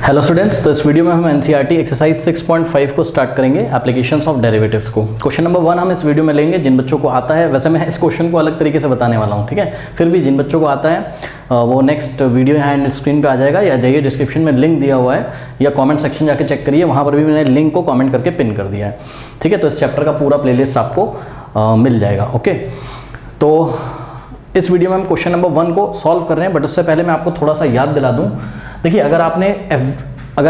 Hello students, तो इस video में हम एनसीईआरटी एक्सरसाइज 6.5 को स्टार्ट करेंगे, एप्लीकेशंस ऑफ डेरिवेटिव्स को। क्वेश्चन नंबर 1 हम इस वीडियो में लेंगे जिन बच्चों को आता है। वैसे मैं इस क्वेश्चन को अलग तरीके से बताने वाला हूँ, ठीक है। फिर भी जिन बच्चों को आता है वो नेक्स्ट वीडियो यहाँ स्क्रीन पे आ जाएगा, या जाइए डिस्क्रिप्शन में लिंक दिया हुआ है, या कॉमेंट सेक्शन जाके चेक करिए, वहाँ पर भी मैंने लिंक को कॉमेंट करके पिन कर दिया है, ठीक है। तो इस चैप्टर का पूरा प्लेलिस्ट आपको मिल जाएगा, ओके। तो इस वीडियो में हम क्वेश्चन नंबर 1 को सॉल्व कर रहे हैं, बट उससे पहले मैं आपको थोड़ा सा याद दिला दूं। देखिए, अगर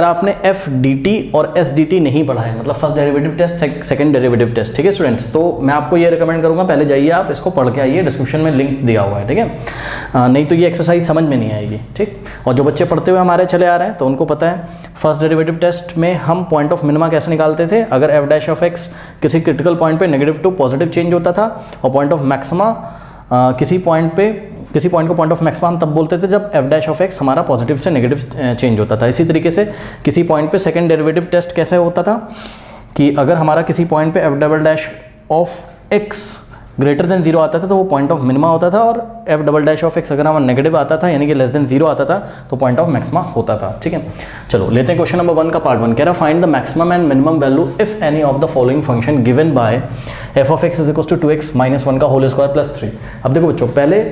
आपने एफ डी टी और एस डी टी नहीं पढ़ा है, मतलब first derivative test, second derivative test, ठीक है स्टूडेंट्स, तो मैं आपको ये रिकमेंड करूंगा पहले जाइए आप इसको पढ़ के आइए, डिस्क्रिप्शन में लिंक दिया हुआ है, ठीक है। नहीं तो ये एक्सरसाइज समझ में नहीं आएगी, ठीक। और जो बच्चे पढ़ते हुए हमारे चले आ रहे हैं तो उनको पता है फर्स्ट डेरिवेटिव टेस्ट में हम पॉइंट ऑफ मिनिमा कैसे निकालते थे। अगर एफ डैश ऑफ एक्स किसी क्रिटिकल पॉइंट पे नेगेटिव टू पॉजिटिव चेंज होता था, और पॉइंट ऑफ मैक्सिमा किसी पॉइंट को पॉइंट ऑफ मैक्सिमा हम तब बोलते थे जब एफ डैश ऑफ एक्स हमारा पॉजिटिव से नेगेटिव चेंज होता था। इसी तरीके से किसी पॉइंट पे सेकंड डेरिवेटिव टेस्ट कैसे होता था कि अगर हमारा किसी पॉइंट पे F double dash of x greater than 0 आता था तो वो पॉइंट ऑफ मिनिमा होता था, और F double dash of x अगर हमारा नेगेटिव आता था यानी कि लेस देन 0 आता था तो पॉइंट ऑफ मैक्सिमा होता था, ठीक है। चलो लेते हैं क्वेश्चन नंबर 1 का पार्ट 1। कह रहा find the maximum and minimum value if any of the following function given by F of X is equal to 2x minus 1 का होल स्क्वायर प्लस 3। अब देखो बच्चों, पहले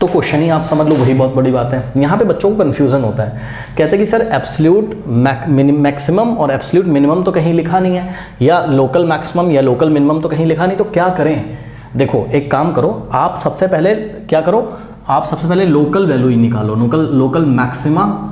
तो क्वेश्चन ही आप समझ लो, वही बहुत बड़ी बात है। यहाँ पे बच्चों को कन्फ्यूजन होता है, कहते हैं कि सर एब्सोल्यूट मैक्सिमम और एब्सोल्यूट मिनिमम तो कहीं लिखा नहीं है, या लोकल मैक्सिमम या लोकल मिनिमम तो कहीं लिखा नहीं, तो क्या करें। देखो एक काम करो, आप सबसे पहले क्या करो, आप सबसे पहले लोकल वैल्यू ही निकालो, लोकल मैक्सिमा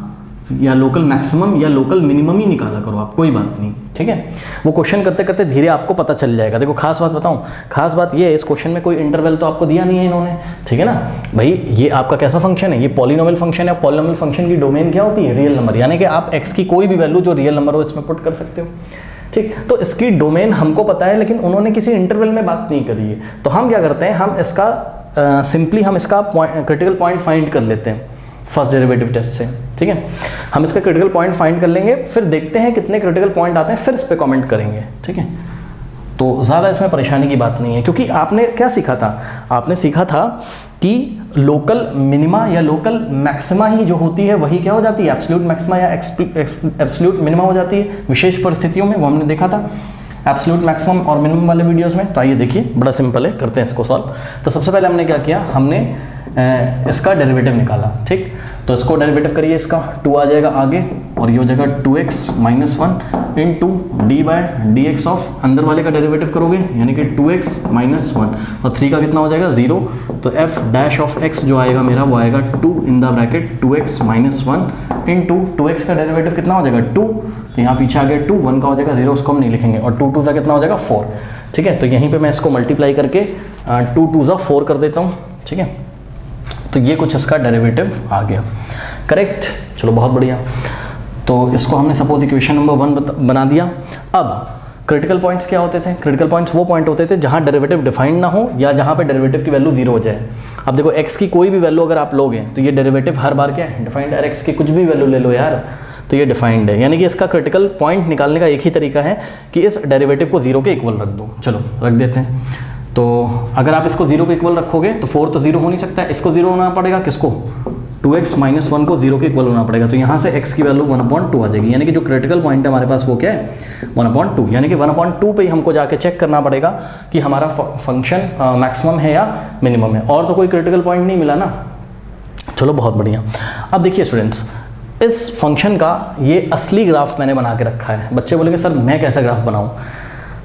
या लोकल मैक्सिमम या लोकल मिनिमम ही निकाला करो आप, कोई बात नहीं, ठीक है। वो क्वेश्चन करते करते धीरे आपको पता चल जाएगा। देखो खास बात बताऊं, खास बात ये है, इस क्वेश्चन में कोई इंटरवल तो आपको दिया नहीं है इन्होंने, ठीक है ना भाई। ये आपका कैसा फंक्शन है, ये पॉलिनोमियल फंक्शन है। पॉलिनोमियल फंक्शन की डोमेन क्या होती है, रियल नंबर, यानी कि आप एक्स की कोई भी वैल्यू जो रियल नंबर हो इसमें पुट कर सकते हो, ठीक। तो इसकी डोमेन हमको पता है, लेकिन उन्होंने किसी इंटरवल में बात नहीं करी है। तो हम क्या करते हैं, हम इसका सिंपली हम इसका क्रिटिकल पॉइंट फाइंड कर लेते हैं फर्स्ट डेरिवेटिव टेस्ट से, ठीक है। हम इसका क्रिटिकल पॉइंट फाइंड कर लेंगे, फिर देखते हैं कितने क्रिटिकल पॉइंट आते हैं, फिर इस पर कमेंट करेंगे, ठीक है। तो ज़्यादा इसमें परेशानी की बात नहीं है, क्योंकि आपने क्या सीखा था, आपने सीखा था कि लोकल मिनिमा या लोकल मैक्सिमा ही जो होती है वही क्या हो जाती है, एब्सोल्यूट मैक्सिमा या एब्सोल्यूट मिनिमा हो जाती है विशेष परिस्थितियों में। वो हमने देखा था एब्सोल्यूट मैक्सिमम और मिनिमम वाले वीडियोस में। तो आइए देखिए, बड़ा सिंपल है, करते हैं इसको सॉल्व। तो सबसे पहले हमने क्या किया, हमने इसका डेरिवेटिव निकाला, ठीक। तो इसको डेरिवेटिव करिए, इसका 2 आ जाएगा आगे, और ये हो जाएगा 2x minus 1 into D by D X of अंदर वाले का डेरिवेटिव करोगे यानी कि 2x माइनस 1, और 3 का कितना हो जाएगा 0। तो f डैश ऑफ x जो आएगा मेरा वो आएगा 2 in the bracket 2x minus 1 into 2x का डेरिवेटिव कितना हो जाएगा 2, तो यहाँ पीछे आ गया 2, 1 का हो जाएगा 0, उसको हम नहीं लिखेंगे, और 2 2 का कितना हो जाएगा 4, ठीक है। तो यहीं पर मैं इसको मल्टीप्लाई करके 2 2 ज़ा 4 कर देता हूँ, ठीक है। तो ये कुछ इसका डेरिवेटिव आ गया, करेक्ट। चलो बहुत बढ़िया। तो इसको हमने सपोज इक्वेशन नंबर 1 बना दिया। अब क्रिटिकल पॉइंट्स क्या होते थे, क्रिटिकल पॉइंट्स वो पॉइंट होते थे जहाँ डेरिवेटिव डिफाइंड ना हो, या जहाँ पे डेरिवेटिव की वैल्यू 0 हो जाए। अब देखो x की कोई भी वैल्यू अगर आप लोगे तो ये डेरिवेटिव हर बार क्या है, डिफाइंड है। x की कुछ भी वैल्यू ले लो यार, तो ये डिफाइंड है, यानी कि इसका क्रिटिकल पॉइंट निकालने का एक ही तरीका है कि इस डेरिवेटिव को 0 के इक्वल रख दो। चलो रख देते हैं। तो अगर आप इसको 0 के इक्वल रखोगे तो 4 तो 0 हो नहीं सकता है, इसको 0 होना पड़ेगा, किसको, 2x माइनस 1 को 0 के इक्वल होना पड़ेगा। तो यहाँ से x की वैल्यू 1/2 आ जाएगी, यानी कि जो क्रिटिकल पॉइंट है हमारे पास वो क्या है 1/2, यानी कि 1/2 पे ही हमको जाके चेक करना पड़ेगा कि हमारा फंक्शन मैक्सिमम है या मिनिमम है, और तो कोई क्रिटिकल पॉइंट नहीं मिला ना। चलो बहुत बढ़िया। अब देखिए स्टूडेंट्स, इस फंक्शन का ये असली ग्राफ मैंने बना के रखा है। बच्चे बोलेंगे सर मैं कैसा ग्राफ बनाऊँ।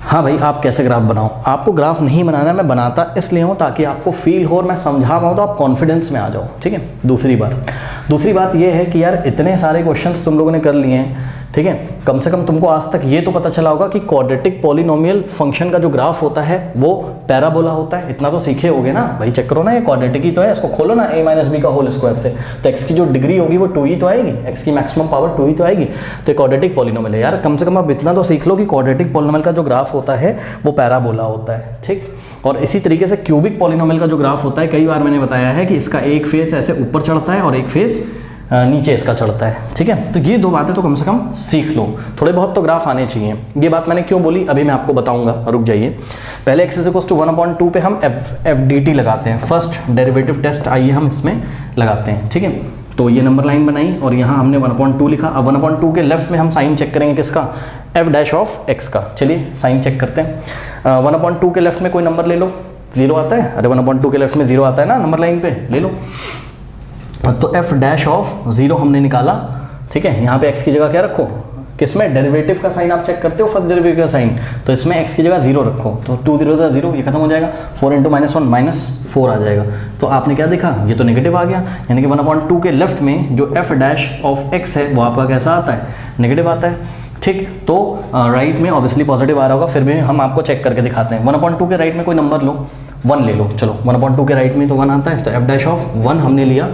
हाँ भाई, आप कैसे ग्राफ बनाओ, आपको ग्राफ नहीं बनाना, मैं बनाता इसलिए हूँ ताकि आपको फील हो और मैं समझा पाऊँ तो आप कॉन्फिडेंस में आ जाओ, ठीक है। दूसरी बात ये है कि यार इतने सारे क्वेश्चंस तुम लोगों ने कर लिए हैं, ठीक है। कम से कम तुमको आज तक ये तो पता चला होगा कि क्वाड्रेटिक पॉलिनोमियल फंक्शन का जो ग्राफ होता है वो पैराबोला होता है, इतना तो सीखे होगे ना भाई। चेक करो ना, ये क्वाड्रेटिक ही तो है, इसको खोलो ना a माइनस बी का होल स्क्वायर से, तो x की जो डिग्री होगी वो 2 ही तो आएगी, x की मैक्सिमम पावर 2 ही तो आएगी। तो क्वाड्रेटिक पॉलिनोमियल है यार, कम से कम आप इतना तो सीख लो कि क्वाड्रेटिक पॉलिनोमियल का जो ग्राफ होता है वो पैराबोला होता है, ठीक। और इसी तरीके से क्यूबिक पॉलिनोमियल का जो ग्राफ होता है, कई बार मैंने बताया है कि इसका एक फेस ऐसे ऊपर चढ़ता है और एक फेस नीचे इसका चढ़ता है, ठीक है। तो ये 2 बातें तो कम से कम सीख लो, थोड़े बहुत तो ग्राफ आने चाहिए। ये बात मैंने क्यों बोली अभी मैं आपको बताऊंगा, रुक जाइए। पहले x इज इक्वल टू 1/2 पे हम एफ डी टी लगाते हैं, फर्स्ट डेरिवेटिव टेस्ट आइए हम इसमें लगाते हैं, ठीक है। तो ये नंबर लाइन बनाई और यहाँ हमने 1/2 लिखा। अब 1/2 के लेफ्ट में हम साइन चेक करेंगे किसका, एफ डैश ऑफ एक्स का। चलिए साइन चेक करते हैं। 1/2 के लेफ्ट में कोई नंबर ले लो, 0 आता है, अरे 1/2 के लेफ्ट में 0 आता है ना नंबर लाइन पे, ले लो। तो एफ डैश ऑफ 0 हमने निकाला, ठीक है। यहाँ पे x की जगह क्या रखो, किसमें, डेरिवेटिव का साइन आप चेक करते हो, फर्स्ट डेरिवेटिव का साइन, तो इसमें x की जगह 0 रखो, तो 2 0 0, ये खत्म हो जाएगा, 4 × -1 -4 आ जाएगा। तो आपने क्या देखा, ये तो नेगेटिव आ गया, यानी कि 1/2 के लेफ्ट में जो f डैश ऑफ x है वो आपका कैसा आता है, नेगेटिव आता है, ठीक। तो राइट में ऑब्वियसली पॉजिटिव आ रहा होगा, फिर भी हम आपको चेक करके दिखाते हैं। 1/2 के राइट में कोई नंबर लो, 1 ले लो, चलो 1/2 के राइट में तो 1 आता है, तो f डैश ऑफ 1 हमने लिया,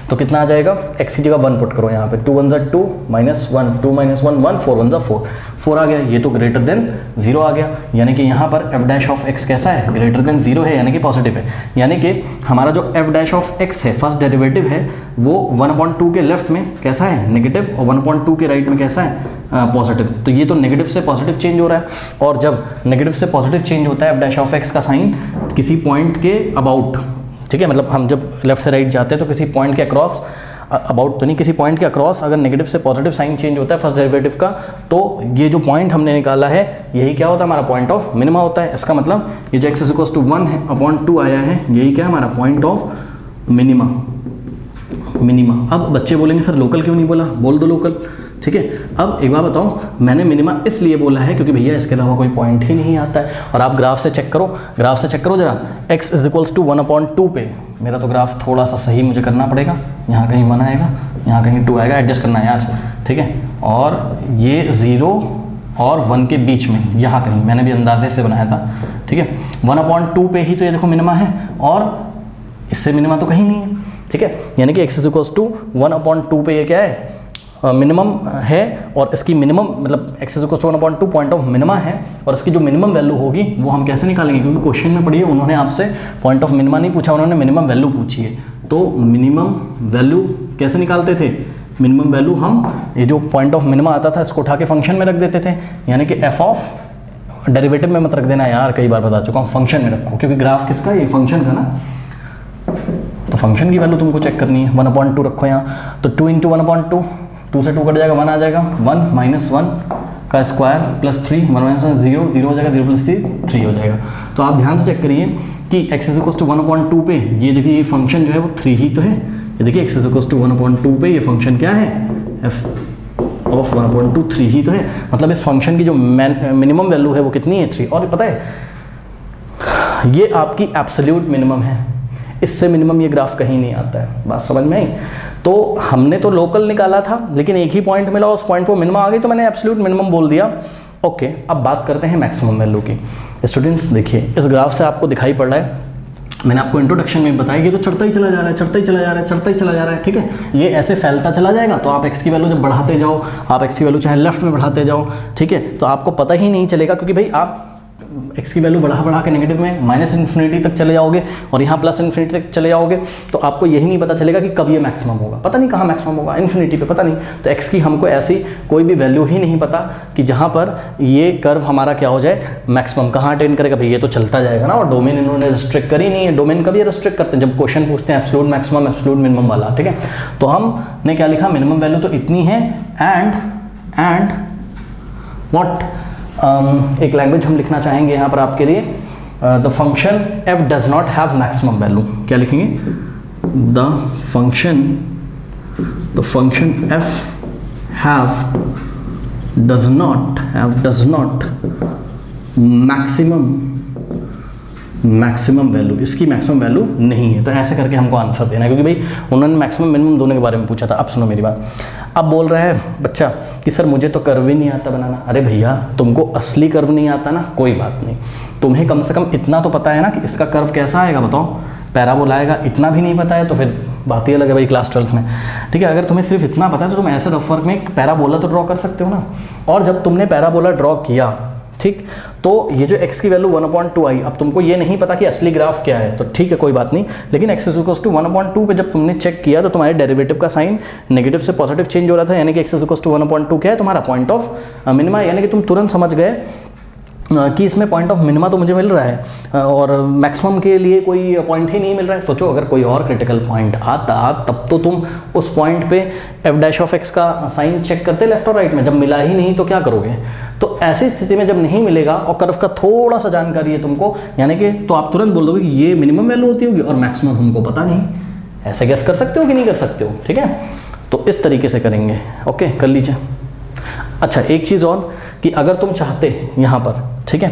तो कितना आ जाएगा, x की जगह 1 पुट करो यहाँ पे, 2 1 2 -1, 2 -1 1, 4 1 4, 4 आ गया, ये तो ग्रेटर देन 0 आ गया, यानी कि यहाँ पर f डैश ऑफ x कैसा है, ग्रेटर देन 0 है, यानी कि पॉजिटिव है। यानी कि हमारा जो f डैश ऑफ x है, फर्स्ट डेरिवेटिव है, वो 1/2 के लेफ्ट में कैसा है, नेगेटिव, और 1/2 के राइट में कैसा है, पॉजिटिव। तो ये तो नेगेटिव से पॉजिटिव चेंज हो रहा है, और जब नेगेटिव से पॉजिटिव चेंज होता है f डैश ऑफ x का साइन किसी पॉइंट के अबाउट, ठीक है, मतलब हम जब लेफ्ट से राइट जाते हैं तो किसी पॉइंट के अक्रॉस, अबाउट तो नहीं, किसी पॉइंट के अक्रॉस अगर नेगेटिव से पॉजिटिव साइन चेंज होता है फर्स्ट डेरिवेटिव का, तो ये जो पॉइंट हमने निकाला है यही क्या होता है, हमारा पॉइंट ऑफ मिनिमा होता है। इसका मतलब ये जो x = 1 है अपॉन 2 आया है, यही क्या है, हमारा पॉइंट ऑफ मिनिमा। अब बच्चे बोलेंगे सर लोकल क्यों नहीं बोला, बोल दो लोकल, ठीक है। अब एक बार बताओ, मैंने मिनिमा इसलिए बोला है क्योंकि भैया इसके अलावा कोई पॉइंट ही नहीं आता है। और आप ग्राफ से चेक करो, जरा, x = 1/2 पे, मेरा तो ग्राफ थोड़ा सा सही मुझे करना पड़ेगा, यहाँ कहीं 1 आएगा, यहाँ कहीं 2 आएगा, एडजस्ट करना है यार, ठीक है। और ये 0 और 1 के बीच में यहाँ कहीं मैंने भी अंदाजे से बनाया था, ठीक है। 1/2 पे ही तो ये देखो मिनिमा है, और इससे मिनिमा तो कहीं नहीं है, ठीक है। यानी कि x = 1/2 पे ये क्या है, मिनिमम है, और इसकी मिनिमम मतलब x = 1/2 पॉइंट ऑफ मिनिमा है, और इसकी जो मिनिमम वैल्यू होगी वो हम कैसे निकालेंगे, क्योंकि क्वेश्चन में पढ़िए उन्होंने आपसे पॉइंट ऑफ मिनिमा नहीं पूछा, उन्होंने मिनिमम वैल्यू पूछी है। तो मिनिमम वैल्यू कैसे निकालते थे, मिनिमम वैल्यू हम ये जो पॉइंट ऑफ मिनिमा आता था इसको उठा के फंक्शन में रख देते थे, यानी कि f ऑफ डेरिवेटिव में मत रख देना यार, कई बार बता चुका हूँ, फंक्शन में रखो, क्योंकि ग्राफ किसका, ये फंक्शन का ना, तो फंक्शन की वैल्यू तुमको चेक करनी है। 1/2 रखो यहाँ, तो 2 × 1/2, 2 से 2 कट जाएगा, 1 आ जाएगा, 1 - 1 का स्क्वायर प्लस 3, 1 - 1 0, 0 हो जाएगा, 0 + 3 3 हो जाएगा। तो आप ध्यान से चेक करिए कि x = 1/2 पे ये देखिए ये फंक्शन जो है वो 3 ही तो है, ये देखिए x = 1/2 पे ये फंक्शन क्या है, f ऑफ 1/2 3 ही तो है, मतलब इस फंक्शन की जो मिनिमम वैल्यू है वो कितनी है, 3। और पता है ये आपकी एब्सोल्यूट मिनिमम है, इससे मिनिमम ये ग्राफ कहीं नहीं आता है, बात समझ में आई। तो हमने तो लोकल निकाला था, लेकिन एक ही पॉइंट मिला, उस पॉइंट पर मिनिमम आ गई, तो मैंने एब्सोल्यूट मिनिमम बोल दिया। ओके, अब बात करते हैं मैक्सिमम वैल्यू की। स्टूडेंट्स देखिए, इस ग्राफ से आपको दिखाई पड़ रहा है, मैंने आपको इंट्रोडक्शन में बताया कि तो चढ़ता ही चला जा रहा है, चढ़ता ही चला जा रहा है, चढ़ता ही चला जा रहा है, ठीक है। ये ऐसे फैलता चला जाएगा, तो आप x की वैल्यू जब बढ़ाते जाओ, आप x की वैल्यू चाहे लेफ्ट में बढ़ाते जाओ, ठीक है, तो आपको पता ही नहीं चलेगा, क्योंकि भाई आप x की वैल्यू बढ़ा के नेगेटिव में -∞ तक चले जाओगे और यहाँ +∞ तक चले जाओगे, तो आपको यही नहीं पता चलेगा कि कब ये मैक्सिमम होगा, पता नहीं कहाँ मैक्सिमम होगा, इन्फिनिटी पे पता नहीं। तो x की हमको ऐसी कोई भी वैल्यू ही नहीं पता कि जहाँ पर ये कर्व हमारा क्या हो जाए, मैक्सिमम कहाँ अटेन करेगा। भाई ये तो चलता जाएगा ना, और डोमेन इन्होंने रिस्ट्रिक्ट करी नहीं है, डोमेन कभी रिस्ट्रिक्ट करते हैं जब क्वेश्चन पूछते हैं एब्सोल्यूट मैक्सिमम एब्सोल्यूट मिनिमम वाला, ठीक है। तो हमने क्या लिखा, मिनिमम वैल्यू तो इतनी है, एंड व्हाट, एक लैंग्वेज हम लिखना चाहेंगे यहाँ पर आपके लिए, the function f does not have maximum value. क्या लिखेंगे, the function f does not maximum value, इसकी मैक्सिमम वैल्यू नहीं है। तो ऐसे करके हमको आंसर देना है, क्योंकि भाई उन्होंने मैक्सिमम मिनिमम दोनों के बारे में पूछा था। अब सुनो मेरी बात, अब बोल रहा है बच्चा कि सर मुझे तो कर्व ही नहीं आता बनाना। अरे भैया तुमको असली कर्व नहीं आता ना, कोई बात नहीं, तुम्हें कम से कम इतना तो पता है ना कि इसका कर्व कैसा आएगा, बताओ, पैराबोला आएगा। इतना भी नहीं पता है तो फिर बात ही अलग है भाई, क्लास 12th में, ठीक है। अगर तुम्हें सिर्फ इतना पता है तो तुम ऐसे रफ वर्क में पैराबोला तो ड्रॉ कर सकते हो ना। और जब तुमने पैराबोला ड्रॉ किया, ठीक, तो ये जो x की वैल्यू 1/2 आई, अब तुमको ये नहीं पता कि असली ग्राफ क्या है, तो ठीक है कोई बात नहीं, लेकिन x = 1/2 पे जब तुमने चेक किया तो तुम्हारे डेरिवेटिव का साइन नेगेटिव से पॉजिटिव चेंज हो रहा था, यानी कि x = 1/2 क्या है, तुम्हारा पॉइंट ऑफ मिनिमा, यानी कि तुम तुरंत समझ गए कि इसमें पॉइंट ऑफ मिनिमा तो मुझे मिल रहा है और मैक्सिमम के लिए कोई पॉइंट ही नहीं मिल रहा है। सोचो अगर कोई और क्रिटिकल पॉइंट आता तब तो तुम उस पॉइंट पे एफ डैश ऑफ एक्स का साइन चेक करते लेफ्ट और राइट में, जब मिला ही नहीं तो क्या करोगे। तो ऐसी स्थिति में जब नहीं मिलेगा और कर्व का थोड़ा सा जानकारी है तुमको, यानी कि तो आप तुरंत बोल दोगे कि ये मिनिमम वैल्यू होती होगी और मैक्सिमम हमको पता नहीं। ऐसे गेस कर सकते हो कि नहीं कर सकते हो, ठीक है। तो इस तरीके से करेंगे, ओके कर लीजिए। अच्छा एक चीज़ और कि अगर तुम चाहते यहाँ पर, ठीक है,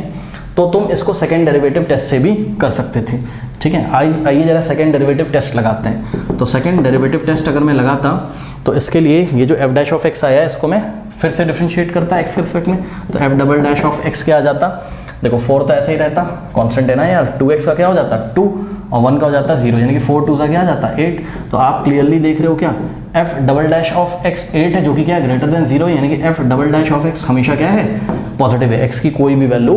तो तुम इसको सेकेंड डेरिवेटिव टेस्ट से भी कर सकते थे, ठीक है। आइए जरा सेकेंड डेरिवेटिव टेस्ट लगाते हैं। तो सेकेंड डेरिवेटिव टेस्ट अगर मैं लगाता तो इसके लिए ये जो एफ डैश ऑफ एक्स आया है इसको मैं फिर से डिफ्रेंशिएट करता एक्स के रिस्पेक्ट में, तो F double dash of x क्या आ जाता, देखो 4 तो ऐसे ही रहता, कांस्टेंट है ना यार, 2x का क्या हो जाता 2 और 1 का हो जाता 0, यानी कि 4 2 सा क्या आ जाता 8। तो आप क्लियरली देख रहे हो क्या, F double dash of x 8 है जो कि क्या है ग्रेटर देन 0, यानी कि F double dash of x हमेशा क्या है पॉजिटिव है, एक्स की कोई भी वैल्यू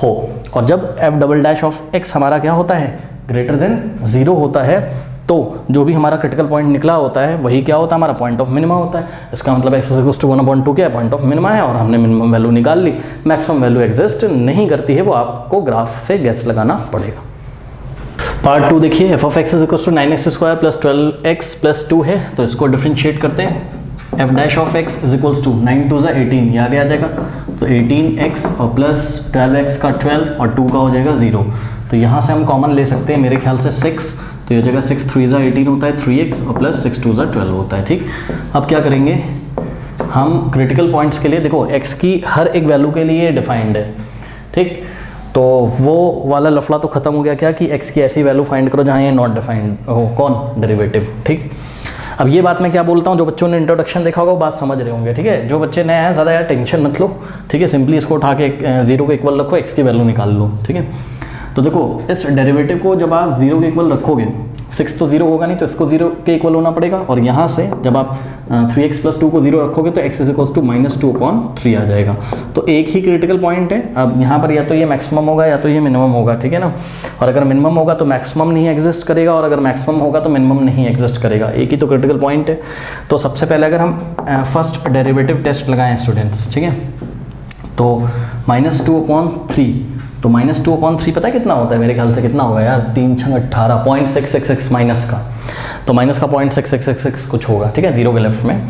हो। और जब F double dash of x हमारा क्या होता है ग्रेटर देन 0 होता है, तो जो भी हमारा क्रिटिकल पॉइंट निकला होता है वही क्या होता है हमारा पॉइंट ऑफ मिनिमा होता है। इसका मतलब एक्स इज इक्वल्स टू 1/2 क्या है पॉइंट ऑफ मिनिमा है, और हमने मिनिमम वैल्यू निकाल ली। मैक्सिमम वैल्यू एग्जिस्ट नहीं करती है, वो आपको ग्राफ से गेस लगाना पड़ेगा। पार्ट 2 देखिए, F of X is equals to 9x square plus 12x plus 2 है, तो इसको डिफ्रेंशिएट करते हैं। F dash of X is equals to 9 2 18, ये आगे आ जाएगा, तो 18x और प्लस 12x का 12 और 2 का हो जाएगा 0। तो यहाँ से हम कॉमन ले सकते हैं मेरे ख्याल से 6, तो ये हो जाएगा 6 3 18 होता है 3x और प्लस 6 2 12 होता है, ठीक। अब क्या करेंगे हम क्रिटिकल पॉइंट्स के लिए, देखो x की हर एक वैल्यू के लिए डिफाइंड है, ठीक। तो वो वाला लफड़ा तो खत्म हो गया क्या कि x की ऐसी वैल्यू फाइंड करो जहाँ ये नॉट डिफाइंड हो, कौन डेरिवेटिव, ठीक। अब ये बात मैं क्या बोलता हूँ, जो बच्चों ने इंट्रोडक्शन देखा होगा वो बात समझ रहे होंगे, ठीक है। जो बच्चे नए हैं ज़्यादा यार टेंशन मत लो, ठीक है, सिंपली इसको उठा के 0 के इक्वल रखो, x की वैल्यू निकाल लो, ठीक है। तो देखो इस डेरिवेटिव को जब आप 0 के इक्वल रखोगे, 6 तो 0 होगा नहीं तो इसको 0 के इक्वल होना पड़ेगा, और यहाँ से जब आप 3x प्लस 2 को 0 रखोगे तो x इज इक्वल्स टू -2/3 आ जाएगा। तो एक ही क्रिटिकल पॉइंट है, अब यहाँ पर या तो ये मैक्सिमम होगा या तो ये मिनिमम होगा, ठीक है ना। और अगर मिनिमम होगा तो मैक्सिमम नहीं एग्जिस्ट करेगा, और अगर मैक्सिमम होगा तो मिनिमम नहीं एग्जिस्ट करेगा, एक ही तो क्रिटिकल पॉइंट है। तो सबसे पहले अगर हम फर्स्ट डेरिवेटिव टेस्ट लगाएं स्टूडेंट्स, ठीक है, तो -2/3, तो -2/3 पता है कितना होता है, मेरे ख्याल से कितना होगा यार, 3 6 18 0.666 माइनस का, तो माइनस का 0.666 कुछ होगा, ठीक है, 0 के लेफ्ट में।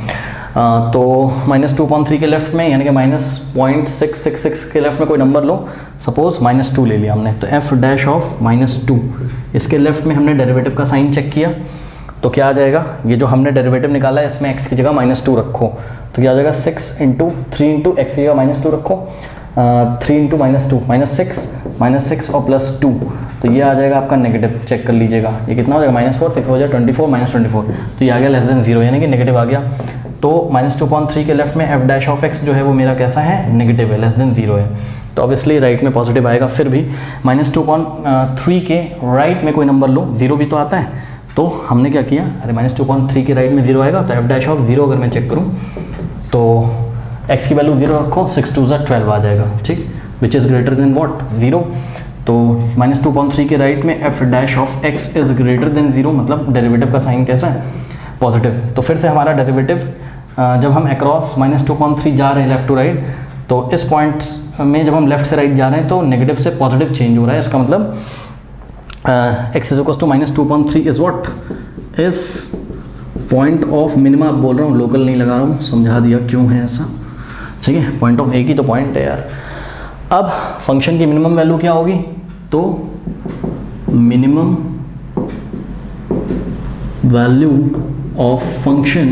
तो -2/3 के लेफ्ट में, यानी कि -0.666 के लेफ्ट में कोई नंबर लो, सपोज -2 ले लिया हमने, तो एफ डैश ऑफ -2, इसके लेफ्ट में हमने डेरिवेटिव का साइन चेक किया, तो क्या आ जाएगा, ये जो हमने डेरिवेटिव निकाला है इसमें x की जगह -2 रखो, तो क्या आ जाएगा 6 × 3 × x की जगह -2 रखो, 3 × -2 -6 और प्लस 2, तो ये आ जाएगा आपका नेगेटिव, चेक कर लीजिएगा ये कितना हो जाएगा -4, 6 हो जाएगा 24 -24, तो ये आ गया लेस देन 0, यानी कि नेगेटिव आ गया। तो -2/3 के लेफ्ट में एफ डैश ऑफ एक्स जो है वो मेरा कैसा है नेगेटिव है, लेस देन 0 है, तो ऑब्वियसली राइट में पॉजिटिव आएगा। फिर भी -2/3 के राइट में कोई नंबर लो, 0 भी तो आता है, तो हमने क्या किया, अरे -2/3 के राइट में 0 आएगा, तो एफ डैश ऑफ 0 अगर मैं चेक करूँ तो x की वैल्यू 0 रखो, 6 2 12 आ जाएगा, ठीक, which is greater than what 0। तो -2/3 के राइट में F dash of x is greater than 0, मतलब डेरिवेटिव का साइन कैसा है पॉजिटिव। तो फिर से हमारा डेरिवेटिव जब हम अक्रॉस -2/3 जा रहे हैं लेफ्ट टू राइट, तो इस पॉइंट में जब हम लेफ्ट से राइट जा रहे हैं तो नेगेटिव से पॉजिटिव चेंज हो रहा है, इसका मतलब x is equals to -2/3 is what is point of minima. बोल रहा हूँ, लोकल नहीं लगा रहा हूँ, समझा दिया क्यों है ऐसा, ठीक है, पॉइंट ऑफ एक ही तो पॉइंट है यार। अब फंक्शन की मिनिमम वैल्यू क्या होगी, तो minimum value of function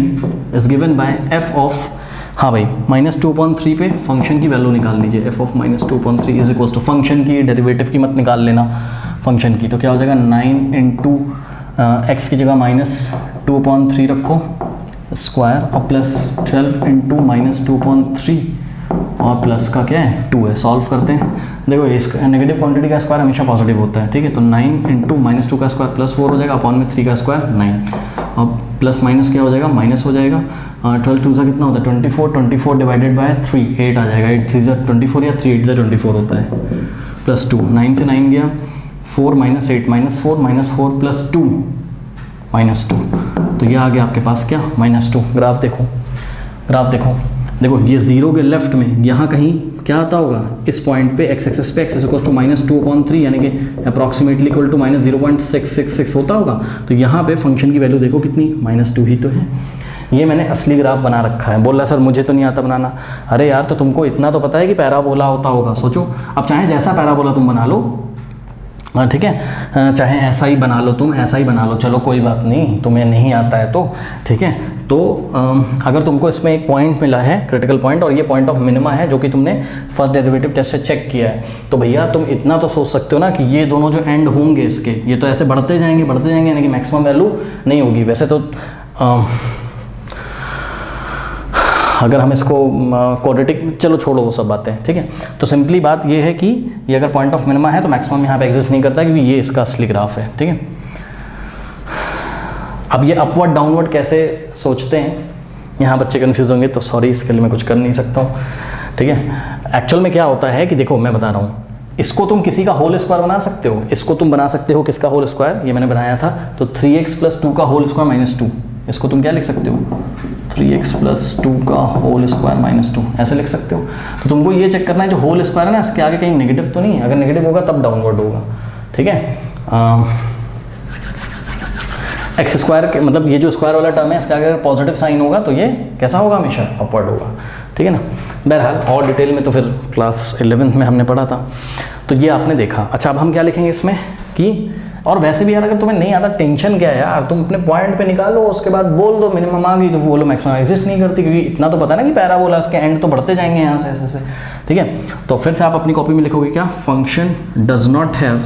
is given by F of, हाँ भाई -2/3 पे फंक्शन की वैल्यू निकाल लीजिए, F of -2/3 is equals to function की, डेरिवेटिव की मत निकाल लेना, फंक्शन की। तो क्या हो जाएगा 9 × x की जगह -2/3 रखो स्क्वायर और प्लस 12 × -2/3 और प्लस का क्या है 2 है। सॉल्व करते हैं, देखो इसका नेगेटिव क्वांटिटी का स्क्वायर हमेशा पॉजिटिव होता है, ठीक है, तो 9 × -2 का स्क्वायर +4 हो जाएगा, अपॉन में 3 का स्क्वायर 9, और प्लस माइनस क्या हो जाएगा, माइनस हो जाएगा। 12 2 सा कितना होता है 24 डिवाइडेड बाय 3 8 आ जाएगा, 8 3 24 या 3 8 24 होता है, प्लस 2 9 से 9 गया, 4 - 8 -4 प्लस 2 -2, तो ये आ गया आपके पास क्या -2। ग्राफ देखो देखो ये 0 के लेफ्ट में यहाँ कहीं क्या आता होगा, इस पॉइंट पे एक्स एक्सिस पे एक्स इज इक्वल टू -2/3 यानी कि अप्रॉक्सीमेटली इक्वल टू -0.666 होता होगा। तो यहाँ पे फंक्शन की वैल्यू देखो कितनी, -2 ही तो है। ये मैंने असली ग्राफ बना रखा है। बोल रहा सर मुझे तो नहीं आता बनाना। अरे यार तो तुमको इतना तो पता है कि पैराबोला होता होगा। सोचो अब चाहे जैसा पैराबोला तुम बना लो, ठीक है, चाहे ऐसा ही बना लो, तुम ऐसा ही बना लो, चलो कोई बात नहीं, तुम्हें नहीं आता है तो ठीक है। तो अगर तुमको इसमें एक पॉइंट मिला है, क्रिटिकल पॉइंट, और ये पॉइंट ऑफ मिनिमा है जो कि तुमने फर्स्ट डेरिवेटिव टेस्ट से चेक किया है, तो भैया तुम इतना तो सोच सकते हो ना कि ये दोनों जो एंड होंगे इसके, ये तो ऐसे बढ़ते जाएंगे यानी कि मैक्सिमम वैल्यू नहीं होगी। वैसे तो अगर हम इसको क्वाड्रेटिक, चलो छोड़ो वो सब बातें, ठीक है। तो सिंपली बात ये है कि ये अगर पॉइंट ऑफ मिनिमा है तो मैक्सिमम यहाँ पे एग्जिस्ट नहीं करता, क्योंकि ये इसका असली ग्राफ है, ठीक है। अब ये अपवर्ड डाउनवर्ड कैसे सोचते हैं, यहाँ बच्चे कंफ्यूज होंगे, तो सॉरी इसके लिए मैं कुछ कर नहीं सकता हूँ, ठीक है। एक्चुअल में क्या होता है कि देखो मैं बता रहा हूँ, इसको तुम किसी का होल स्क्वायर बना सकते हो, इसको तुम बना सकते हो किसका होल स्क्वायर, ये मैंने बनाया था, तो 3x + 2 का होल स्क्वायर -2, इसको तुम क्या लिख सकते हो, 3x + 2 का होल स्क्वायर -2, ऐसे लिख सकते हो। तो तुमको ये चेक करना है जो होल स्क्वायर है ना, इसके आगे कहीं नेगेटिव तो नहीं है, अगर नेगेटिव होगा तब डाउनवर्ड होगा, ठीक है। एक्स स्क्वायर के मतलब ये जो स्क्वायर वाला टर्म है, इसके आगे अगर पॉजिटिव साइन होगा तो ये कैसा होगा, हमेशा अपवर्ड होगा, ठीक है ना। बहरहाल और डिटेल में तो फिर क्लास 11th में हमने पढ़ा था, तो ये आपने देखा। अच्छा अब हम क्या लिखेंगे इसमें कि, और वैसे भी यार अगर तुम्हें नहीं आता, टेंशन क्या है यार, तुम अपने पॉइंट पे निकालो, उसके बाद बोल दो मिनिमम आ गई तो बोलो मैक्सिमम एग्जिस्ट नहीं करती, क्योंकि इतना तो पता ना कि पैराबोला इसके एंड तो बढ़ते जाएंगे यहाँ से ऐसे, ठीक है। तो फिर से आप अपनी कॉपी में लिखोगे क्या, function does not have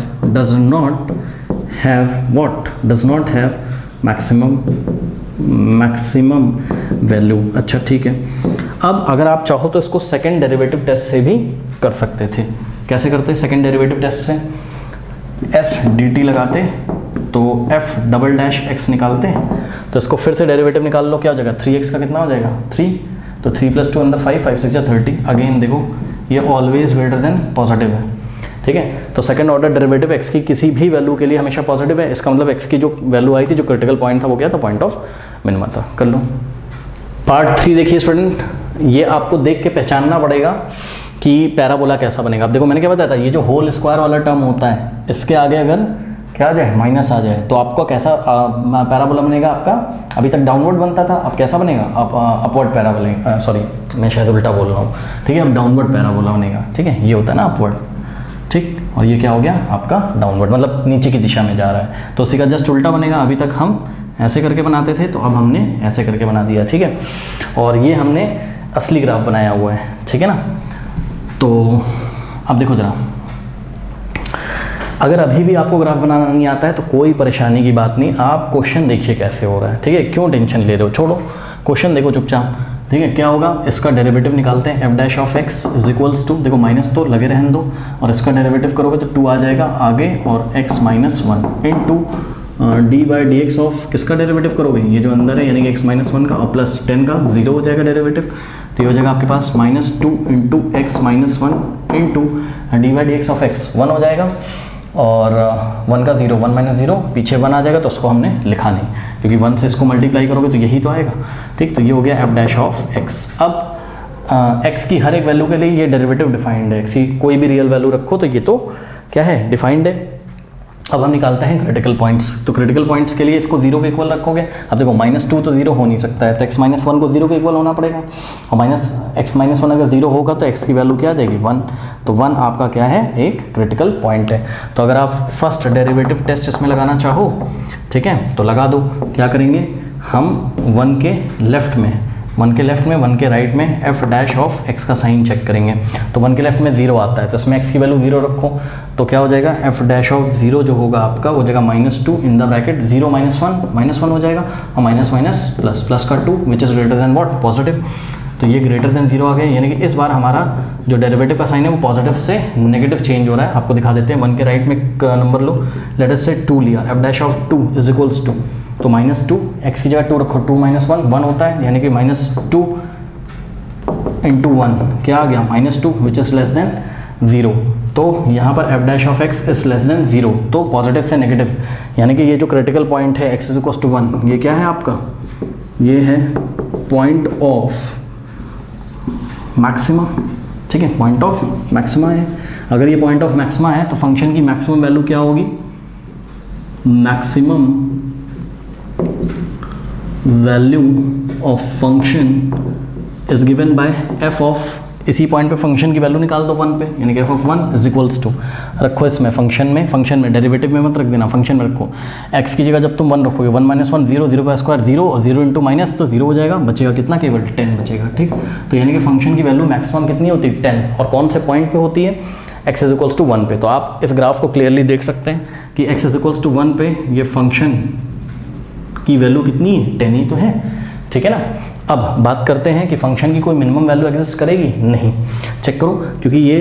maximum value. अच्छा ठीक है। अब अगर आप चाहो तो इसको सेकेंड डेरिवेटिव टेस्ट से भी कर सकते थे। कैसे करते हैं सेकेंड डेरिवेटिव टेस्ट से, एस डी टी लगाते तो f" निकालते, तो इसको फिर से डेरिवेटिव निकाल लो, क्या हो जाएगा, 3x का कितना हो जाएगा 3, तो 3 + 2 अंदर 5, 5 × 6 = 30। अगेन देखो ये ऑलवेज ग्रेटर देन पॉजिटिव है, ठीक है। तो सेकंड ऑर्डर डेरिवेटिव x की किसी भी वैल्यू के लिए हमेशा पॉजिटिव है। इसका मतलब x की जो वैल्यू आई थी, जो क्रिटिकल पॉइंट था, वो क्या था, पॉइंट ऑफ मिनिमा था। कर लो पार्ट 3 देखिए स्टूडेंट, ये आपको देख के पहचानना पड़ेगा कि पैराबोला कैसा बनेगा। अब देखो मैंने क्या बताया था, ये जो होल स्क्वायर वाला टर्म होता है, इसके आगे अगर क्या आ जाए, माइनस आ जाए, तो आपको कैसा पैराबोला बनेगा आपका। अभी तक डाउनवर्ड बनता था, अब कैसा बनेगा, अपवर्ड पैराबोला, सॉरी मैं शायद उल्टा बोल रहा हूँ, ठीक है। अब डाउनवर्ड पैराबोला बनेगा, ठीक है। ये होता है ना अपवर्ड, ठीक, और ये क्या हो गया आपका डाउनवर्ड, मतलब नीचे की दिशा में जा रहा है, तो उसी का जस्ट उल्टा बनेगा। अभी तक हम ऐसे करके बनाते थे, तो अब हमने ऐसे करके बना दिया, ठीक है। और ये हमने असली ग्राफ बनाया हुआ है, ठीक है ना। तो अब देखो जरा, अगर अभी भी आपको ग्राफ बनाना नहीं आता है तो कोई परेशानी की बात नहीं, आप क्वेश्चन देखिए कैसे हो रहा है, ठीक है। क्यों टेंशन ले रहे हो, छोड़ो क्वेश्चन देखो चुपचाप, ठीक है। क्या होगा, इसका डेरिवेटिव निकालते हैं, f' इज इक्वल्स टू, देखो माइनस तो लगे रहने दो, और इसका डेरिवेटिव करोगे तो 2 आ जाएगा आगे, और x - 1 इंटू d/dx ऑफ, किसका डेरिवेटिव करोगे, ये जो अंदर है यानी कि x - 1 का, और प्लस 10 का 0 हो जाएगा डेरिवेटिव, तो ये हो जाएगा आपके पास -2 into x - 1 into d/dx of x 1 हो जाएगा, और 1 का 0, 1 - 0 पीछे 1 आ जाएगा, तो उसको हमने लिखा नहीं, क्योंकि 1 से इसको मल्टीप्लाई करोगे तो यही तो आएगा, ठीक। तो ये हो गया f'(x). अब x की हर एक वैल्यू के लिए ये डेरिवेटिव डिफाइंड है, x की कोई भी रियल वैल्यू रखो तो ये तो क्या है, डिफाइंड है। अब हम निकालते हैं क्रिटिकल पॉइंट्स, तो क्रिटिकल पॉइंट्स के लिए इसको 0 के इक्वल रखोगे। अब देखो -2 तो 0 हो नहीं सकता है, तो x - 1 को 0 के इक्वल होना पड़ेगा, और x - 1 अगर 0 होगा तो x की वैल्यू क्या आ जाएगी 1, तो 1 आपका क्या है, एक क्रिटिकल पॉइंट है। तो अगर आप फर्स्ट डेरिवेटिव टेस्ट इसमें लगाना चाहो, ठीक है, तो लगा दो। क्या करेंगे हम, 1 के लेफ्ट में, 1 के लेफ्ट में, 1 के राइट में f' का साइन चेक करेंगे, तो 1 के लेफ्ट में 0 आता है, तो इसमें x की वैल्यू 0 रखो, तो क्या हो जाएगा, f' जो होगा आपका वो हो जाएगा -2 इन द ब्रैकेट 0 - 1 -1 हो जाएगा, और माइनस माइनस प्लस, प्लस का 2 which is greater than what, positive, तो ये ग्रेटर देन 0 आ गया, यानी कि इस बार हमारा जो डेरिवेटिव का साइन है वो पॉजिटिव से नेगेटिव चेंज हो रहा है। आपको दिखा देते हैं, 1 के राइट में नंबर लो, लेट अस से 2 लिया, f'(2) इज इक्वल्स टू, तो -2, x की जगह 2 रखो, 2 - 1 होता है, यानी कि -2 इंटू 1 क्या आ गया, -2 विच इज़ लेस देन 0। तो यहाँ पर f' इज लेस देन 0, तो पॉजिटिव से नेगेटिव, यानी कि ये जो क्रिटिकल पॉइंट है x = 1, ये क्या है आपका, ये है पॉइंट ऑफ मैक्सिमा, ठीक है, पॉइंट ऑफ मैक्सिमा है। अगर ये पॉइंट ऑफ मैक्सिमा है तो फंक्शन की मैक्सिमम वैल्यू क्या होगी, maximum value of function is given by F of, इसी पॉइंट पे फंक्शन की वैल्यू निकाल दो 1 पे, यानी कि F of 1 is equals to, रखो इसमें फंक्शन में डेरिवेटिव में मत रख देना, फंक्शन में रखो। x की जगह जब तुम 1 रखोगे 1 - 1 0, 0 का स्क्वायर 0 और 0 इंटू माइनस तो 0 हो जाएगा, बचेगा कितना, केवल 10 बचेगा, ठीक। तो यानी कि फंक्शन की वैल्यू मैक्सिमम कितनी होती है 10, और कौन से पॉइंट पे होती है, x इज इक्वल्स टू 1 पे। तो आप इस ग्राफ को क्लियरली देख सकते हैं कि x इज इक्वल्स टू 1 पे ये फंक्शन की वैल्यू कितनी है, 10 ही तो है, ठीक है ना। अब बात करते हैं कि फंक्शन की कोई मिनिमम वैल्यू एग्जिस्ट करेगी, नहीं। चेक करो, क्योंकि ये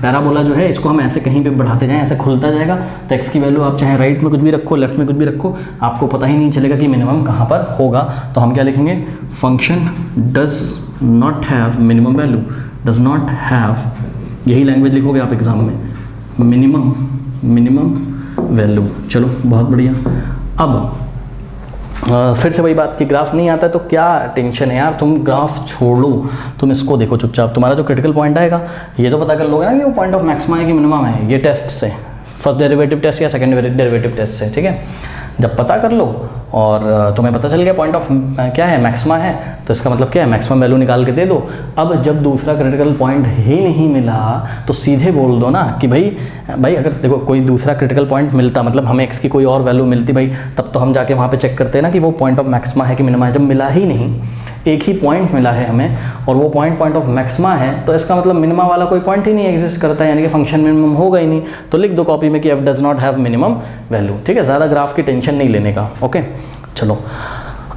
पैराबोला जो है इसको हम ऐसे कहीं पे बढ़ाते जाएं, ऐसे खुलता जाएगा, तो x की वैल्यू आप चाहे राइट में कुछ भी रखो, लेफ्ट में कुछ भी रखो, आपको पता ही नहीं चलेगा कि मिनिमम कहाँ पर होगा। तो हम क्या लिखेंगे, function does not have minimum value, does not have, यही लैंग्वेज लिखोगे आप एग्जाम में, मिनिमम वैल्यू। चलो बहुत बढ़िया। अब फिर से वही बात कि ग्राफ नहीं आता है तो क्या टेंशन है यार, तुम ग्राफ छोड़ लो, तुम इसको देखो चुपचाप, तुम्हारा जो क्रिटिकल पॉइंट आएगा ये तो पता कर लोगे ना कि वो पॉइंट ऑफ मैक्सिमा है कि मिनिमम है, ये टेस्ट से, फर्स्ट डेरिवेटिव टेस्ट या सेकंड डेरिवेटिव टेस्ट से, ठीक है। जब पता कर लो और तुम्हें पता चल गया पॉइंट ऑफ क्या है, मैक्सिमा है, तो इसका मतलब क्या है, मैक्सिमम वैल्यू निकाल के दे दो। अब जब दूसरा क्रिटिकल पॉइंट ही नहीं मिला तो सीधे बोल दो ना कि भाई अगर देखो कोई दूसरा क्रिटिकल पॉइंट मिलता, मतलब हमें x की कोई और वैल्यू मिलती भाई, तब तो हम जाके वहाँ पे चेक करते हैं ना कि वो पॉइंट ऑफ मैक्सिमा है कि मिनिमा है। जब मिला ही नहीं, एक ही पॉइंट मिला है हमें और वो पॉइंट ऑफ मैक्सिमा है, तो इसका मतलब मिनिमा वाला कोई पॉइंट ही नहीं एग्जिस्ट करता है, यानी कि फंक्शन मिनिमम होगा ही नहीं। तो लिख दो कॉपी में कि f does not have minimum value, ठीक है। ज़्यादा ग्राफ की टेंशन नहीं लेने का, ओके। चलो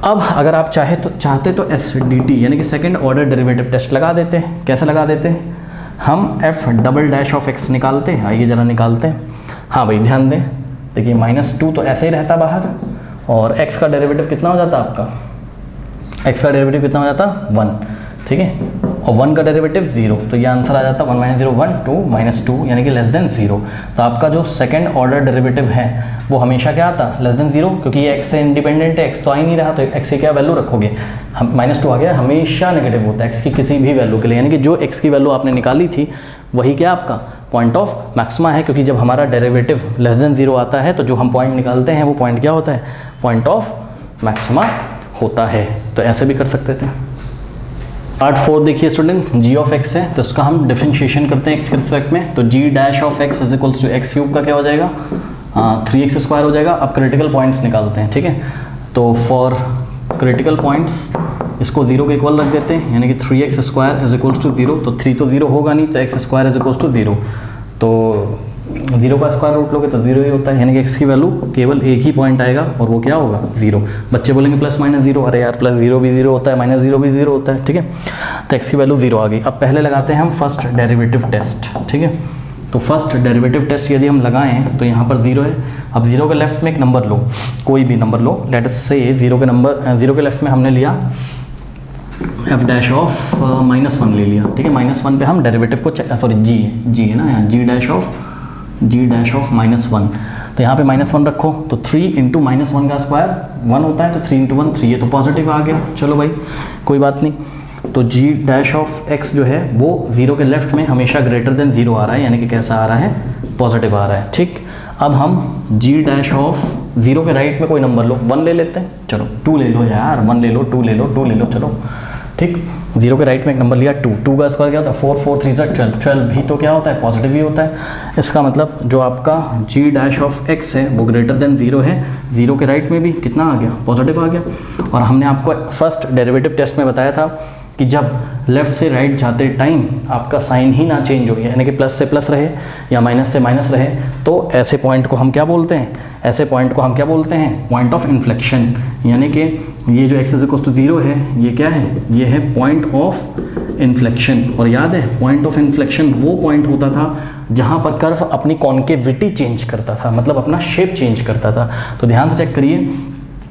अब अगर आप चाहते तो SDT यानी कि सेकंड ऑर्डर डेरिवेटिव टेस्ट लगा देते हैं। कैसे लगा देते हैं, हम f double dash of x निकालते हैं, आइए ज़रा निकालते हैं। हाँ भाई ध्यान दें, देखिए -2 तो ऐसे ही रहता बाहर, और x का डेरिवेटिव कितना हो जाता आपका, x का डेरिवेटिव कितना हो जाता 1, ठीक है, और 1 का डेरिवेटिव 0, तो ये आंसर आ जाता 1 - 0 1 2 -2 यानी कि लेस देन 0। तो आपका जो सेकंड ऑर्डर डेरिवेटिव है वो हमेशा क्या आता, लेस देन 0, क्योंकि ये x से इंडिपेंडेंट है, x तो आ ही नहीं रहा, तो x की क्या वैल्यू रखोगे, हम -2 आ गया, हमेशा नेगेटिव होता है x की किसी भी वैल्यू के लिए, यानी कि जो x की वैल्यू आपने निकाली थी वही क्या आपका पॉइंट ऑफ मैक्सिमा है, क्योंकि जब हमारा डेरिवेटिव लेस देन 0 आता है तो जो हम पॉइंट निकालते हैं वो पॉइंट क्या होता है, पॉइंट ऑफ मैक्सिमा होता है। तो ऐसे भी कर सकते थे। पार्ट 4 देखिए स्टूडेंट, g ऑफ x है तो उसका हम डिफरेंशिएशन करते हैं x के रिस्पेक्ट में, तो g dash of x is equals to x cube का क्या हो जाएगा, 3x स्क्वायर हो जाएगा। अब क्रिटिकल पॉइंट्स निकालते हैं, ठीक है। तो फॉर क्रिटिकल पॉइंट्स इसको 0 के इक्वल रख देते हैं, यानी कि 3x square is equals to 0, तो 3 तो 0 होगा नहीं, तो x square is equals to 0, तो 0 का स्क्वायर रूट लोगे तो 0 ही होता है, यानी कि x की वैल्यू केवल एक ही पॉइंट आएगा और वो क्या होगा 0। बच्चे बोलेंगे प्लस माइनस 0, अरे यार प्लस 0 भी 0 होता है, -0 भी 0 होता है, ठीक है। तो x की वैल्यू 0 आ गई। अब पहले लगाते हैं हम फर्स्ट डेरिवेटिव टेस्ट, ठीक है। तो फर्स्ट डेरिवेटिव टेस्ट यदि हम लगाएं तो यहाँ पर 0 है। अब 0 के लेफ्ट में एक नंबर लो, कोई भी नंबर लो, लेट अस से 0 के लेफ्ट में हमने लिया f डैश ऑफ -1 ले लिया, ठीक है। -1 पे हम डेरिवेटिव को सॉरी g है ना, यहाँ g डैश ऑफ -1, तो यहाँ पे -1 रखो, तो 3 इंटू -1 का स्क्वायर 1 होता है, तो 3 इंटू 1 3 है, तो पॉजिटिव आ गया। चलो भाई कोई बात नहीं, तो g डैश ऑफ x जो है वो 0 के लेफ्ट में हमेशा ग्रेटर देन 0 आ रहा है, यानी कि कैसा आ रहा है, पॉजिटिव आ रहा है, ठीक। अब हम g डैश ऑफ 0 के राइट में कोई नंबर लो, 1 ले लेते हैं, चलो 2 ले लो यार, 1 ले लो, 2 ले लो, 2 ले लो, चलो ठीक। 0 के राइट में एक नंबर लिया 2 का स्क्वायर क्या होता है 4 4 3 12 12 भी तो क्या होता है पॉजिटिव ही होता है। इसका मतलब जो आपका g डैश ऑफ x है वो ग्रेटर देन 0 है, 0 के राइट में भी कितना आ गया, पॉजिटिव आ गया। और हमने आपको फर्स्ट डेरिवेटिव टेस्ट में बताया था कि जब लेफ़्ट से राइट जाते टाइम आपका साइन ही ना चेंज हो, यानी कि प्लस से प्लस रहे या माइनस से माइनस रहे, तो ऐसे पॉइंट को हम क्या बोलते हैं, ऐसे पॉइंट को हम क्या बोलते हैं, पॉइंट ऑफ इन्फ्लेक्शन। यानी कि ये जो x = 0 है ये क्या है, ये है पॉइंट ऑफ इन्फ्लेक्शन। और याद है पॉइंट ऑफ इन्फ्लेक्शन वो पॉइंट होता था जहाँ पर कर्व अपनी कॉन्केविटी चेंज करता था, मतलब अपना शेप चेंज करता था। तो ध्यान से चेक करिए,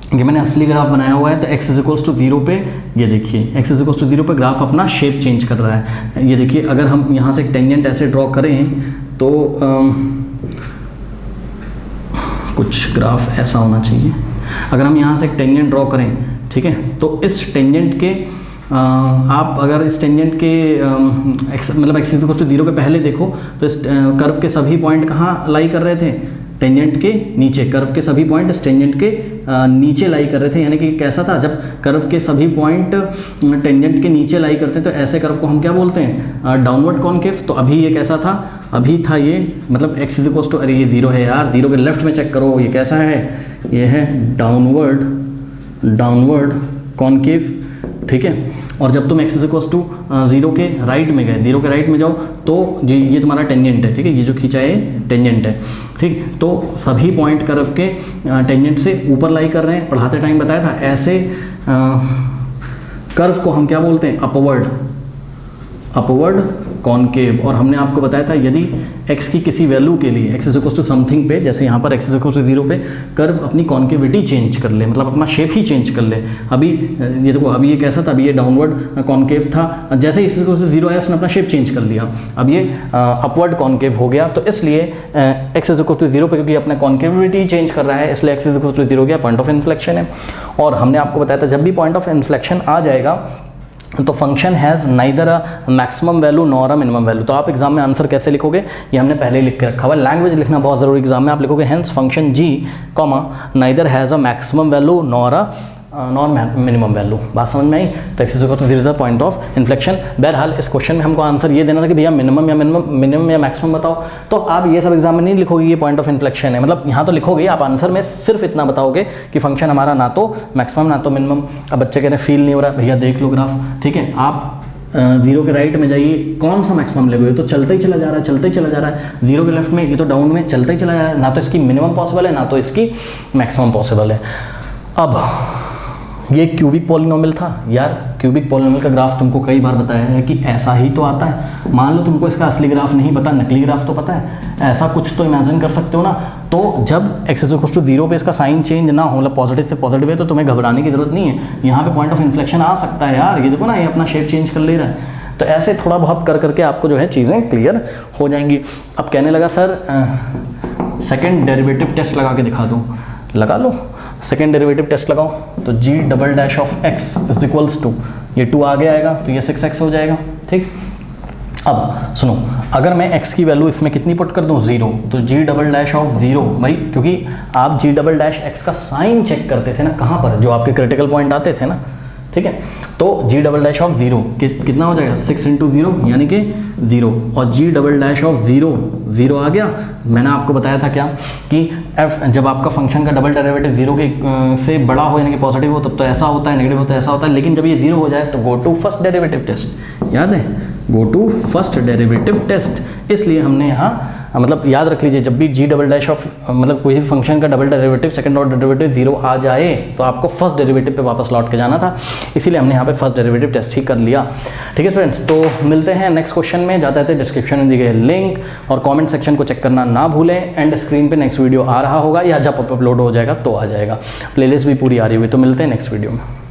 ये मैंने असली ग्राफ बनाया हुआ है, तो x = 0 पे ये देखिए x = 0 पे ग्राफ अपना शेप चेंज कर रहा है। ये देखिए अगर हम यहाँ से टेंजेंट ऐसे ड्रॉ करें तो कुछ ग्राफ ऐसा होना चाहिए। अगर हम यहाँ से एक टेंजेंट ड्रॉ करें, ठीक है, तो इस टेंजेंट के आप अगर इस टेंजेंट के मतलब x इक्वल टू 0 के पहले देखो तो इस कर्व के सभी पॉइंट कहाँ लाई कर रहे थे, टेंजेंट के नीचे। कर्व के सभी पॉइंट इस टेंजेंट के नीचे लाई कर रहे थे, यानी कि कैसा था, जब कर्व के सभी पॉइंट टेंजेंट के नीचे लाई करते हैं तो ऐसे कर्व को हम क्या बोलते हैं, डाउनवर्ड कॉन्केव। तो अभी ये कैसा था, अभी था ये मतलब x इक्वल टू, अरे ये 0 है यार, 0 के लेफ्ट में चेक करो, ये कैसा है, ये है डाउनवर्ड कॉन्केव, ठीक है। और जब तुम x इक्वल टू 0 के राइट में गए, 0 के राइट में जाओ तो ये तुम्हारा टेंजेंट है, ठीक है, ये जो खींचा है टेंजेंट है, ठीक। तो सभी पॉइंट कर्व के टेंजेंट से ऊपर लाई कर रहे हैं। पढ़ाते टाइम बताया था ऐसे कर्व को हम क्या बोलते हैं, अपवर्ड कॉन्केव। और हमने आपको बताया था यदि x की किसी वैल्यू के लिए x इक्वल टू समथिंग पे, जैसे यहाँ पर x इक्वल टू 0 पे कर्व अपनी कॉन्केविटी चेंज कर ले, मतलब अपना शेप ही चेंज कर ले। अभी ये देखो, अभी ये कैसा था, अभी ये डाउनवर्ड कॉन्केव था, जैसे ही x इक्वल टू 0 आया उसने अपना शेप चेंज कर लिया, अब ये अपवर्ड कॉन्केव हो गया। तो इसलिए x इक्वल टू 0 पे क्योंकि अपना कॉन्केविटी चेंज कर रहा है, इसलिए x इक्वल टू 0 गया, पॉइंट ऑफ इन्फ्लेक्शन है। और हमने आपको बताया था जब भी पॉइंट ऑफ इन्फ्लेक्शन आ जाएगा तो function has neither a maximum value nor a minimum value. तो आप एग्जाम में आंसर कैसे लिखोगे, ये हमने पहले ही लिख के रखा हुआ है। लैंग्वेज लिखना बहुत ज़रूरी एग्जाम में, आप लिखोगे hence function g comma neither has a maximum value nor minimum value. बात समझ में आई। तो x equal to 0 is the point of inflection. बहरहाल इस क्वेश्चन में हमको आंसर ये देना था कि भैया मिनिमम या मैक्सिमम बताओ। तो आप ये सब एग्जाम में नहीं लिखोगे ये पॉइंट ऑफ इन्फ्लेक्शन है, मतलब यहाँ तो लिखोगे, आप आंसर में सिर्फ इतना बताओगे कि फंक्शन हमारा ना तो मैक्सिमम ना तो मिनिमम। अब बच्चे कह रहे हैं फील नहीं हो रहा, भैया देख लो ग्राफ, ठीक है, आप 0 के राइट में जाइए, कौन सा मैक्सिमम लेगे, तो चलता ही चला जा रहा है, चलता ही चला जा रहा है। 0 के लेफ्ट में ये तो डाउन में चलता ही चला जा रहा है, ना तो इसकी मिनिमम पॉसिबल है ना तो इसकी मैक्सिमम पॉसिबल है। अब ये क्यूबिक पॉलिनोमियल था यार, क्यूबिक पॉलिनोमियल का ग्राफ तुमको कई बार बताया है कि ऐसा ही तो आता है। मान लो तुमको इसका असली ग्राफ नहीं पता, नकली ग्राफ तो पता है, ऐसा कुछ तो इमेजिन कर सकते हो ना। तो जब x इक्वल टू 0 पे इसका साइन चेंज ना हो, मतलब पॉजिटिव से पॉजिटिव है, तो तुम्हें घबराने की जरूरत नहीं है। यहाँ पे पॉइंट ऑफ इन्फ्लेक्शन आ सकता है यार, ये देखो ना, ये अपना शेप चेंज कर ले रहा है। तो ऐसे थोड़ा बहुत कर करके आपको जो है चीज़ें क्लियर हो जाएंगी। अब कहने लगा सर सेकेंड डेरिवेटिव टेस्ट लगा के दिखा दूँ, लगा लो, सेकेंड डेरिवेटिव टेस्ट लगाओ। तो g double dash of x is equals to, ये 2 आगे आएगा तो ये 6x हो जाएगा, ठीक। अब सुनो, अगर मैं x की वैल्यू इसमें कितनी पुट कर दूं, 0, तो g डबल डैश ऑफ 0, भाई क्योंकि आप g डबल डैश x का साइन चेक करते थे ना, कहाँ पर, जो आपके क्रिटिकल पॉइंट आते थे ना, ठीक है। तो g डबल डैश ऑफ 0 कितना हो जाएगा, 6 इंटू 0 यानी कि 0, और g डबल डैश ऑफ 0 आ गया। मैंने आपको बताया था क्या कि f जब आपका फंक्शन का डबल डेरिवेटिव 0 के से बड़ा हो यानी कि पॉजिटिव हो तब तो ऐसा होता है, नेगेटिव होता है ऐसा होता है, लेकिन जब ये 0 हो जाए तो go to first derivative test, याद है, go to first derivative test. इसलिए हमने यहाँ मतलब याद रख लीजिए, जब भी g डबल डैश ऑफ मतलब कोई भी फंक्शन का double derivative second order derivative 0 आ जाए तो आपको फर्स्ट डेरिवेटिव पे वापस लौट के जाना था, इसीलिए हमने यहाँ पे फर्स्ट डेरिवेटिव टेस्ट ही कर लिया। ठीक है स्टूडेंट्स, तो मिलते हैं नेक्स्ट क्वेश्चन में। जाते रहते डिस्क्रिप्शन में दी गए लिंक और कॉमेंट सेक्शन को चेक करना ना भूलें। एंड स्क्रीन पर नेक्स्ट वीडियो आ रहा होगा या जब अपलोड हो जाएगा तो आ जाएगा, प्लेलिस्ट भी पूरी आ रही हुई। तो मिलते हैं नेक्स्ट वीडियो में।